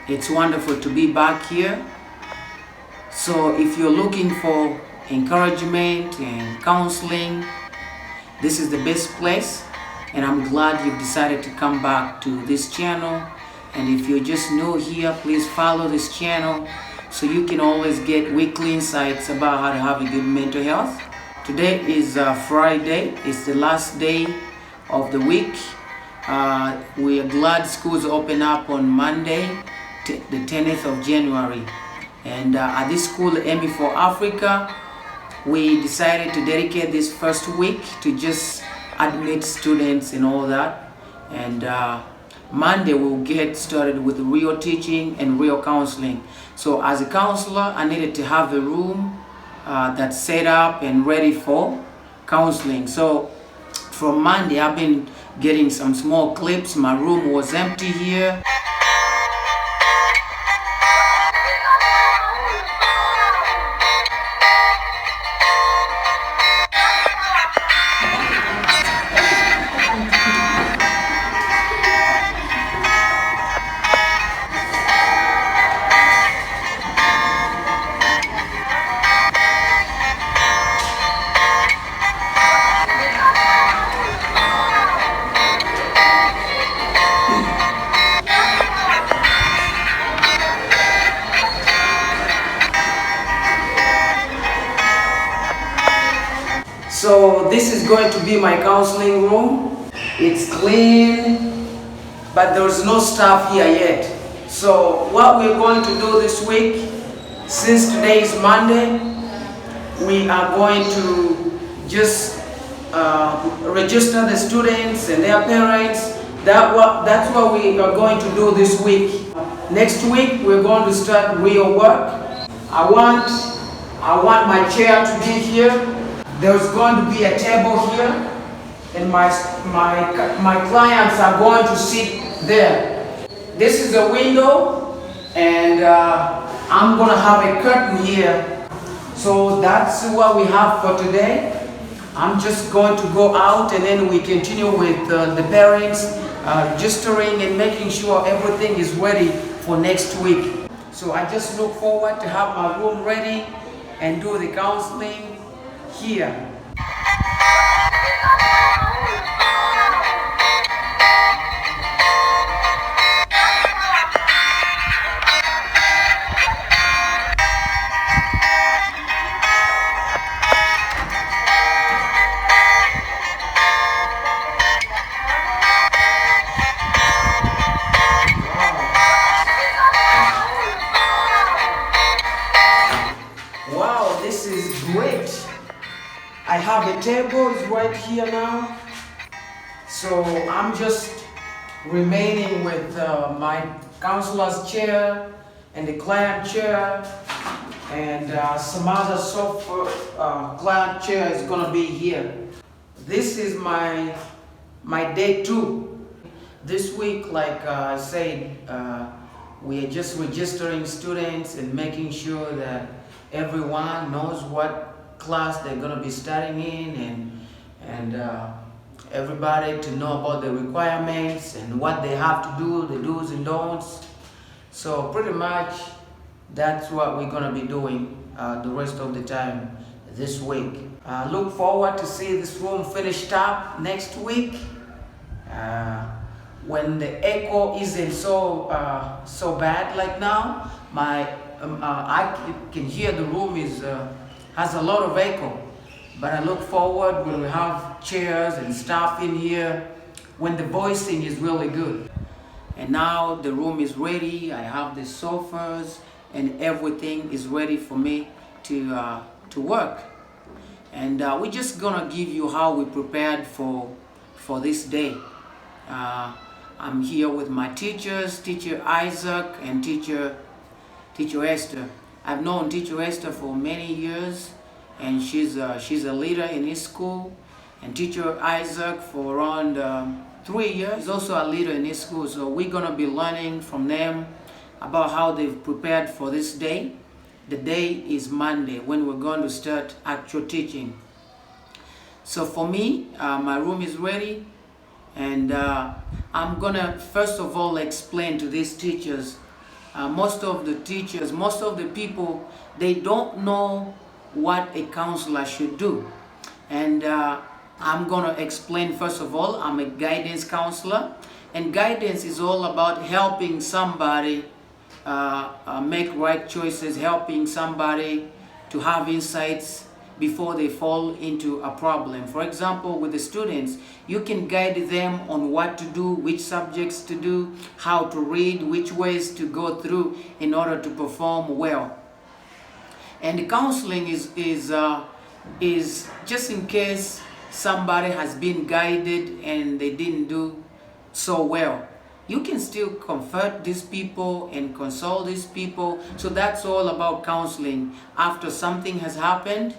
It's wonderful to be back here. So if you're looking for encouragement and counseling, this is the best place. And I'm glad you've decided to come back to this channel. And if you're just new here, please follow this channel so you can always get weekly insights about how to have a good mental health. Today is Friday. It's the last day of the week. We are glad schools open up on Monday, the 10th of January. And at this school, MB for Africa, we decided to dedicate this first week to just admit students and all that. And Monday we'll get started with real teaching and real counseling. So as a counselor, I needed to have a room that's set up and ready for counseling. So from Monday, I've been getting some small clips. My room was empty here. So this is going to be my counseling room. It's clean, but there's no staff here yet. So what we're going to do this week, since today is Monday, we are going to just register the students and their parents. That's what we are going to do this week. Next week, we're going to start real work. I want my chair to be here. There's going to be a table here, and my clients are going to sit there. This is a window, and I'm going to have a curtain here. So that's what we have for today. I'm just going to go out, and then we continue with the parents registering and making sure everything is ready for next week. So I just look forward to have my room ready and do the counseling here. Wow, this is great. I have a table, it's right here now. So I'm just remaining with my counselor's chair and the client chair, and some other sofa client chair is gonna be here. This is my day 2. This week, like I said, we are just registering students and making sure that everyone knows what class they're going to be studying in, and everybody to know about the requirements and what they have to do, the do's and don'ts. So pretty much that's what we're going to be doing the rest of the time this week. Look forward to see this room finished up next week when the echo isn't so bad like now. I can hear the room has a lot of echo, but I look forward when we have chairs and stuff in here, when the voicing is really good. And now the room is ready. I have the sofas and everything is ready for me to work. And we're just gonna give you how we prepared for this day. I'm here with my teachers, Teacher Isaac and Teacher Esther. I've known Teacher Esther for many years, and she's a leader in his school. And Teacher Isaac for around 3 years. He's also a leader in his school. So we're gonna be learning from them about how they've prepared for this day. The day is Monday when we're going to start actual teaching. So for me, my room is ready, and I'm gonna first of all explain to these teachers most of the teachers, most of the people, they don't know what a counselor should do. And I'm going to explain. First of all, I'm a guidance counselor, and guidance is all about helping somebody make right choices, helping somebody to have insights before they fall into a problem. For example, with the students, you can guide them on what to do, which subjects to do, how to read, which ways to go through in order to perform well. And counseling is just in case somebody has been guided and they didn't do so well. You can still comfort these people and console these people. So that's all about counseling. After something has happened,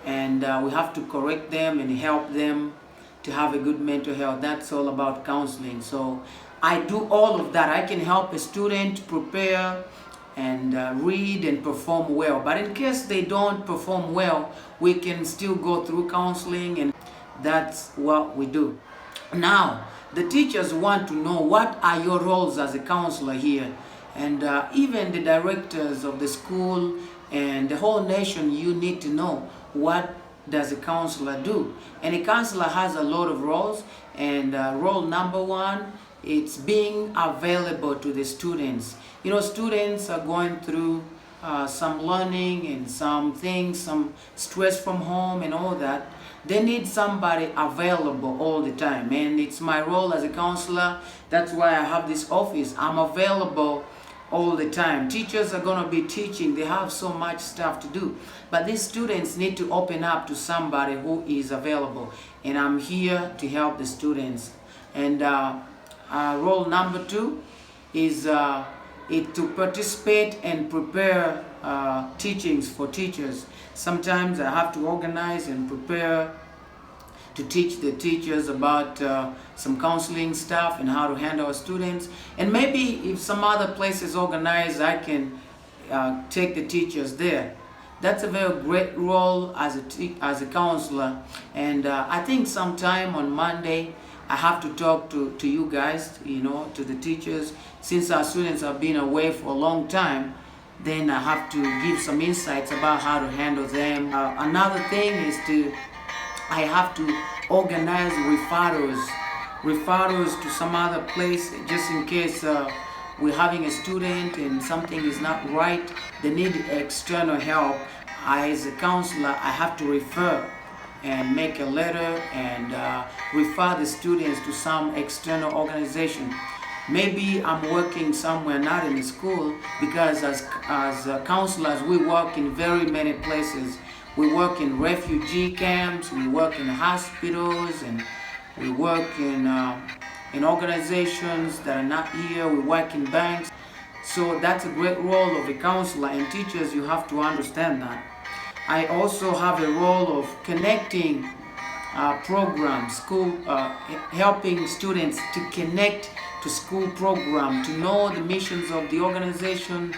and we have to correct them and help them to have a good mental health. That's all about counseling. So I do all of that. I can help a student prepare and read and perform well. But in case they don't perform well, we can still go through counseling, and that's what we do. Now, the teachers want to know, what are your roles as a counselor here? And even the directors of the school and the whole nation, you need to know, what does a counselor do? And a counselor has a lot of roles, and role number one, it's being available to the students. You know, students are going through some learning and some things, some stress from home and all that. They need somebody available all the time, and it's my role as a counselor. That's why I have this office. I'm available all the time. Teachers are going to be teaching. They have so much stuff to do, but these students need to open up to somebody who is available, and I'm here to help the students. And role number two is to participate and prepare teachings for teachers. Sometimes I have to organize and prepare to teach the teachers about some counseling stuff and how to handle students. And maybe if some other place is organized, I can take the teachers there. That's a very great role as a counselor. And I think sometime on Monday, I have to talk to you guys, you know, to the teachers. Since our students have been away for a long time, then I have to give some insights about how to handle them. Another thing is I have to organize referrals to some other place, just in case we're having a student and something is not right, they need external help. As a counselor, I have to refer and make a letter and refer the students to some external organization. Maybe I'm working somewhere not in the school, because as counselors, we work in very many places. We work in refugee camps, we work in hospitals, and we work in organizations that are not here. We work in banks. So that's a great role of a counselor, and teachers, you have to understand that. I also have a role of connecting programs, helping students to connect to school program, to know the missions of the organization,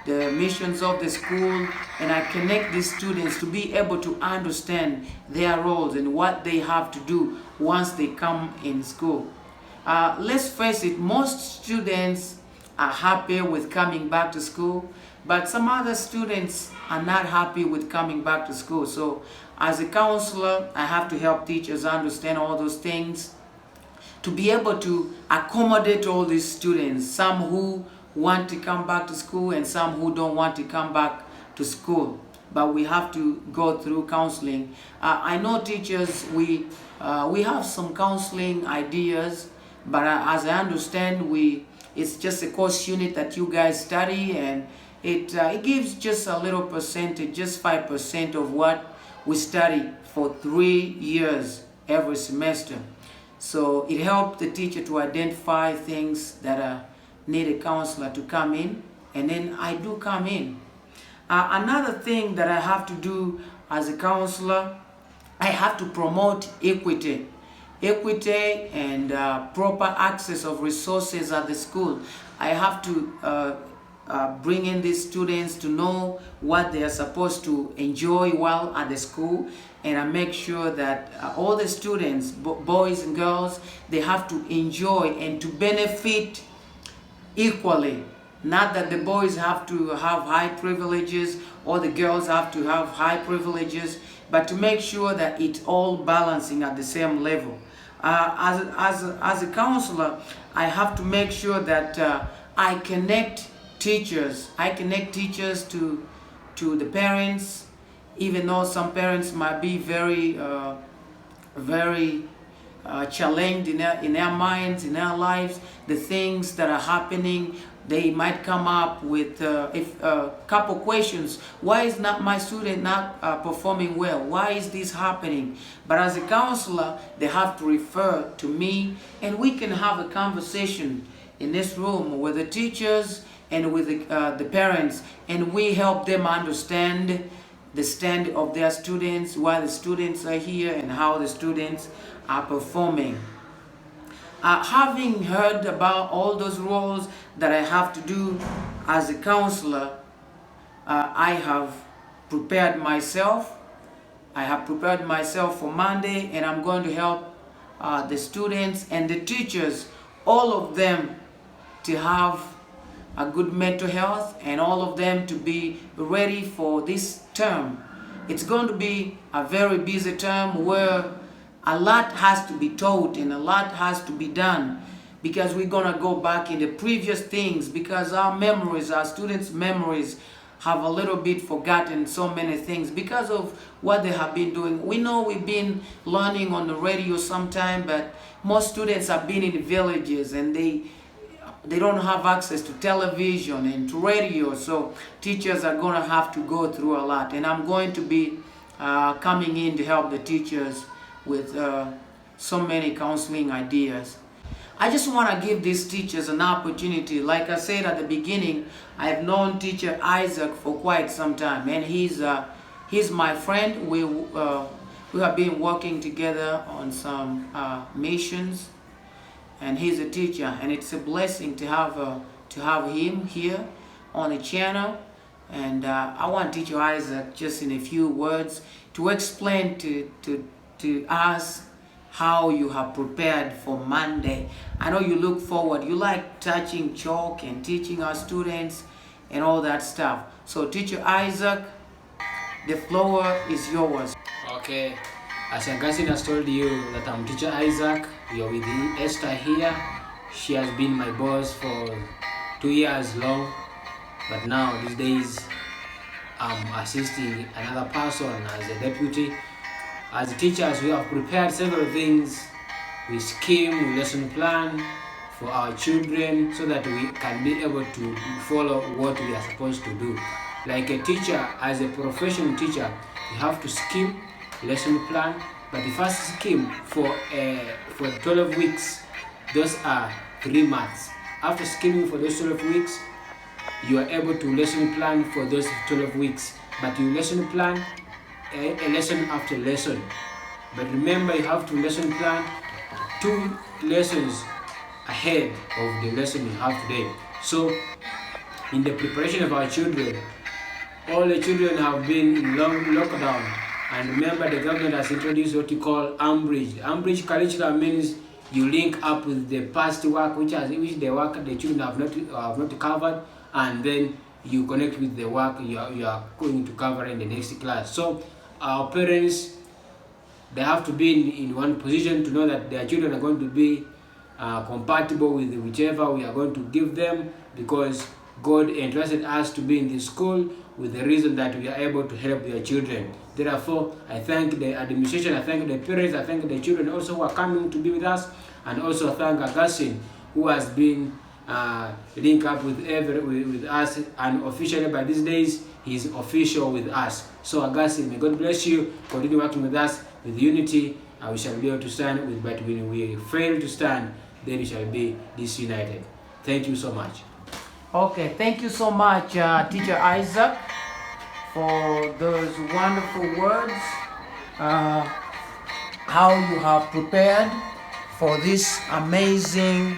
the missions of the school, and I connect these students to be able to understand their roles and what they have to do once they come in school. Let's face it, most students are happy with coming back to school, but some other students are not happy with coming back to school. So as a counselor, I have to help teachers understand all those things, to be able to accommodate all these students, some who want to come back to school and some who don't want to come back to school. But we have to go through counseling. I know teachers, we have some counseling ideas, but as I understand, it's just a course unit that you guys study, and it gives just a little percentage, just 5% of what we study for 3 years every semester. So it helps the teacher to identify things that need a counselor to come in, and then I do come in. Another thing that I have to do as a counselor, I have to promote equity and proper access of resources at the school. I have to bring in these students to know what they are supposed to enjoy while at the school, and I make sure that all the students, boys and girls, they have to enjoy and to benefit equally Not that the boys have to have high privileges or the girls have to have high privileges, but to make sure that it's all balancing at the same level. As a counselor, I have to make sure that I connect teachers. I connect teachers to the parents, even though some parents might be very challenged in their minds, in their lives, the things that are happening. They might come up with a couple questions. Why is not my student not performing well? Why is this happening? But as a counselor, they have to refer to me, and we can have a conversation in this room with the teachers and with the parents, and we help them understand the stand of their students, why the students are here, and how the students are performing. Having heard about all those roles that I have to do as a counselor, I have prepared myself. I have prepared myself for Monday, and I'm going to help the students and the teachers, all of them, to have a good mental health, and all of them to be ready for this term. It's going to be a very busy term where a lot has to be taught and a lot has to be done, because we're going to go back in the previous things, because our memories, our students' memories, have a little bit forgotten so many things because of what they have been doing. We know we've been learning on the radio sometime, but most students have been in the villages and they don't have access to television and to radio, so teachers are going to have to go through a lot, and I'm going to be coming in to help the teachers with so many counseling ideas. I just want to give these teachers an opportunity. Like I said at the beginning, I've known teacher Isaac for quite some time, and he's my friend. We have been working together on some missions, and he's a teacher, and it's a blessing to have him here on the channel. And I want teacher Isaac, just in a few words, to explain to us how you have prepared for Monday. I know you look forward, you like touching chalk and teaching our students and all that stuff. So teacher Isaac, the floor is yours. Okay, as Augustine has told you that I'm teacher Isaac, we are with Esther here. She has been my boss for 2 years long, but now these days I'm assisting another person as a deputy. As teachers, we have prepared several things. We skim, we lesson plan for our children so that we can be able to follow what we are supposed to do. Like a teacher, as a professional teacher, you have to skim, lesson plan, but the first skim for 12 weeks, those are 3 months. After skimming for those 12 weeks, you are able to lesson plan for those 12 weeks, but you lesson plan a lesson after lesson. But remember, you have to lesson plan 2 lessons ahead of the lesson you have today. So in the preparation of our children, all the children have been in lockdown, and remember the government has introduced what you call Ambridge. Ambridge curriculum means you link up with the past work which the work the children have not covered, and then you connect with the work you are going to cover in the next class. So our parents, they have to be in one position to know that their children are going to be compatible with whichever we are going to give them, because God entrusted us to be in the school with the reason that we are able to help their children. Therefore, I thank the administration, I thank the parents, I thank the children also who are coming to be with us, and also thank Augustine, who has been linked up with us, and officially by these days he is official with us. So Augustine, may God bless you. Continue working with us with unity, and we shall be able to stand with. But when we fail to stand, then we shall be disunited. Thank you so much. Okay, thank you so much, teacher Isaac, for those wonderful words. How you have prepared for this amazing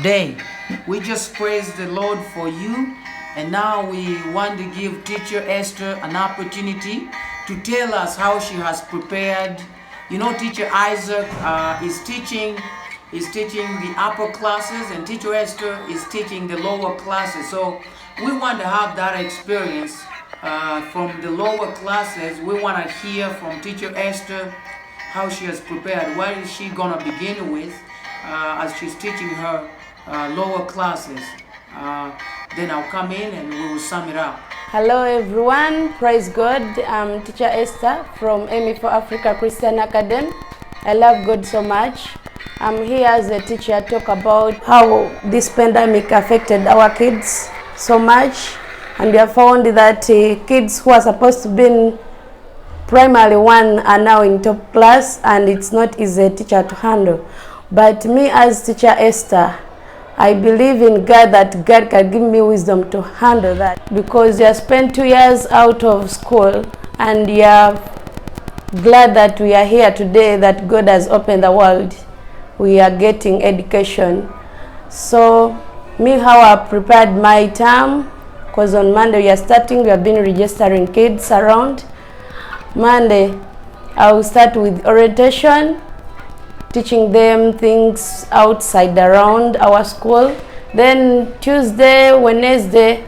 day. We just praise the Lord for you, and now we want to give teacher Esther an opportunity to tell us how she has prepared. You know, teacher Isaac is teaching is teaching the upper classes and Teacher Esther is teaching the lower classes. So we want to have that experience from the lower classes. We want to hear from Teacher Esther how she has prepared. What is she going to begin with as she's teaching her lower classes. Then I'll come in and we will sum it up. Hello everyone, praise God. I'm Teacher Esther from Aiming for Africa Christian Academy. I love God so much. I'm here as a teacher to talk about how this pandemic affected our kids so much. And we have found that kids who are supposed to be in primary one are now in top class, and it's not easy teacher to handle. But me as Teacher Esther, I believe in God, that God can give me wisdom to handle that, because you have spent 2 years out of school and you are glad that we are here today, that God has opened the world. We are getting education. So me, how I prepared my term, because on Monday we are starting, we have been registering kids around. Monday I will start with orientation, teaching them things outside around our school. Then Tuesday, Wednesday,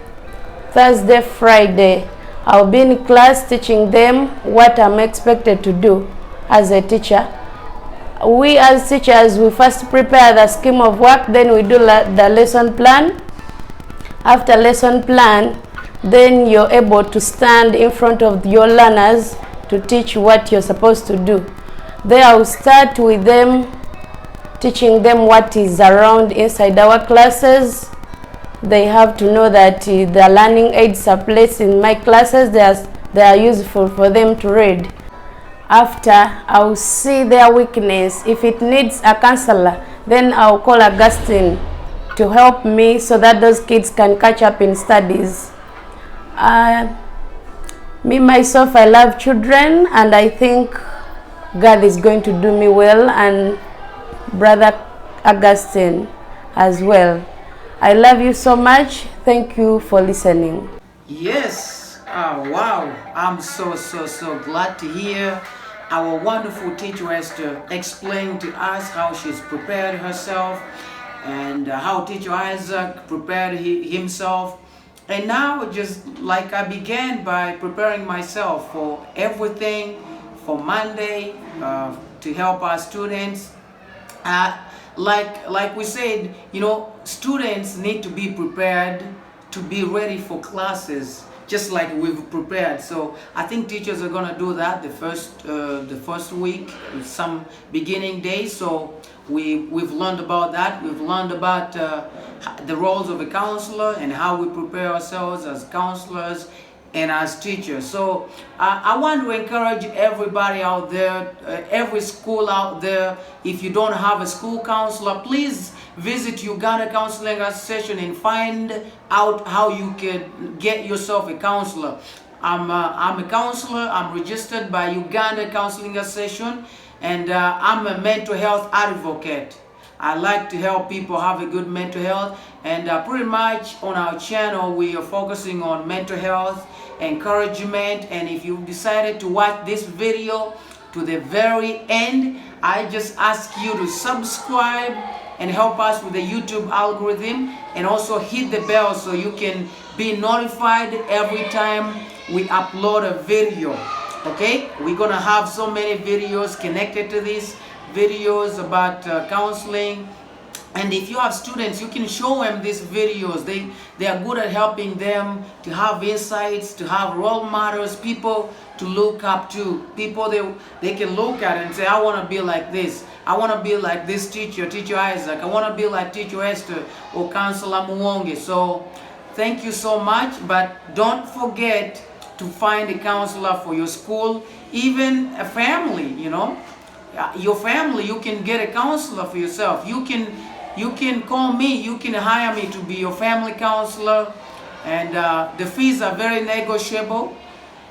Thursday, Friday, I'll be in class teaching them what I'm expected to do as a teacher. We as teachers, we first prepare the scheme of work, then we do the lesson plan. After lesson plan, then you're able to stand in front of your learners to teach what you're supposed to do. Then I'll start with them, teaching them what is around inside our classes. They have to know that the learning aids are placed in my classes. They are useful for them to read. After, I'll see their weakness. If it needs a counselor, then I'll call Augustine to help me so that those kids can catch up in studies. Me, myself, I love children, and I think God is going to do me well, and Brother Augustine as well. I love you so much. Thank you for listening. Yes, wow, I'm so glad to hear our wonderful Teacher Esther explain to us how she's prepared herself and how Teacher Isaac prepared himself. And now, just like I began by preparing myself for everything for Monday to help our students, like we said, you know, students need to be prepared to be ready for classes, just like we've prepared. So I think teachers are gonna do that the first week, some beginning days. So we've learned about that. We've learned about the roles of a counselor and how we prepare ourselves as counselors and as teachers. So I want to encourage everybody out there, every school out there, if you don't have a school counselor, please visit Uganda Counseling Association and find out how you can get yourself a counselor. I'm a counselor. I'm registered by Uganda Counseling Association, and I'm a mental health advocate. I like to help people have a good mental health, and pretty much on our channel we are focusing on mental health, encouragement. And if you've decided to watch this video to the very end, I just ask you to subscribe and help us with the YouTube algorithm, and also hit the bell so you can be notified every time we upload a video. Okay, we're gonna have so many videos connected to these videos about counseling. And if you have students, you can show them these videos. They are good at helping them to have insights, to have role models, people to look up to, people they can look at and say, I want to be like this. I want to be like this teacher, Teacher Isaac. I want to be like Teacher Esther or Counselor Muwonge. So thank you so much, but don't forget to find a counselor for your school, even a family, you know. Your family, you can get a counselor for yourself. You can call me, you can hire me to be your family counselor, and the fees are very negotiable.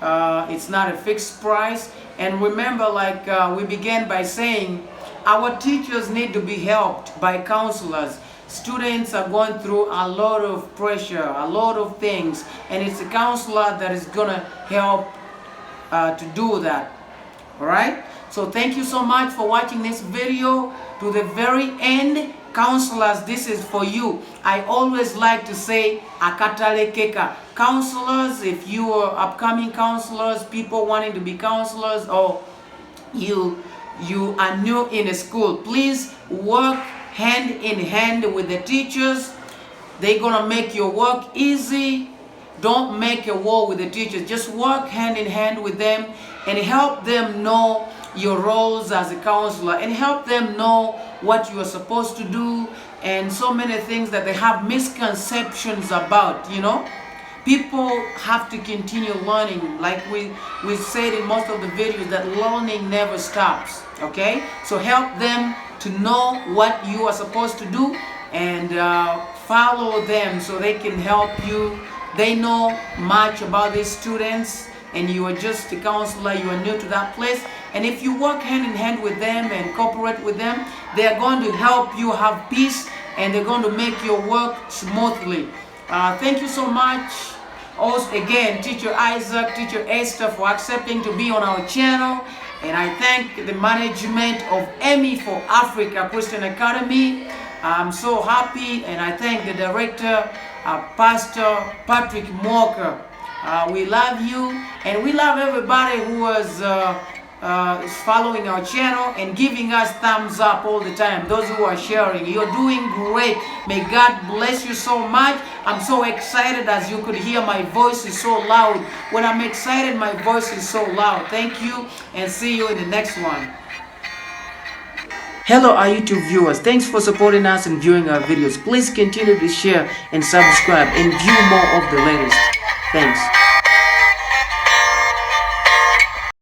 It's not a fixed price. And remember, like we began by saying, our teachers need to be helped by counselors. Students are going through a lot of pressure, a lot of things, and it's a counselor that is gonna help to do that. All right? So thank you so much for watching this video to the very end. Counselors, this is for you. I always like to say akatale keka. Counselors, if you are upcoming counselors, people wanting to be counselors, or you are new in a school, please work hand in hand with the teachers. They're gonna make your work easy. Don't make a war with the teachers. Just work hand in hand with them and help them know your roles as a counselor, and help them know what you are supposed to do, and so many things that they have misconceptions about. People have to continue learning. Like we said in most of the videos, that learning never stops. Okay, so help them to know what you are supposed to do, and follow them so they can help you. They know much about these students, and you are just a counselor, you are new to that place. And if you work hand in hand with them and cooperate with them, they are going to help you have peace, and they're going to make your work smoothly. Thank you so much. Also, again, Teacher Isaac, Teacher Esther, for accepting to be on our channel. And I thank the management of Emmy for Africa Christian Academy. I'm so happy, and I thank the director, Pastor Patrick Walker. We love you, and we love everybody who is following our channel and giving us thumbs up all the time. Those who are sharing, you're doing great. May God bless you so much. I'm so excited, as you could hear, my voice is so loud. When I'm excited, my voice is so loud. Thank you, and see you in the next one. Hello, our YouTube viewers. Thanks for supporting us and viewing our videos. Please continue to share and subscribe and view more of the latest. Thanks.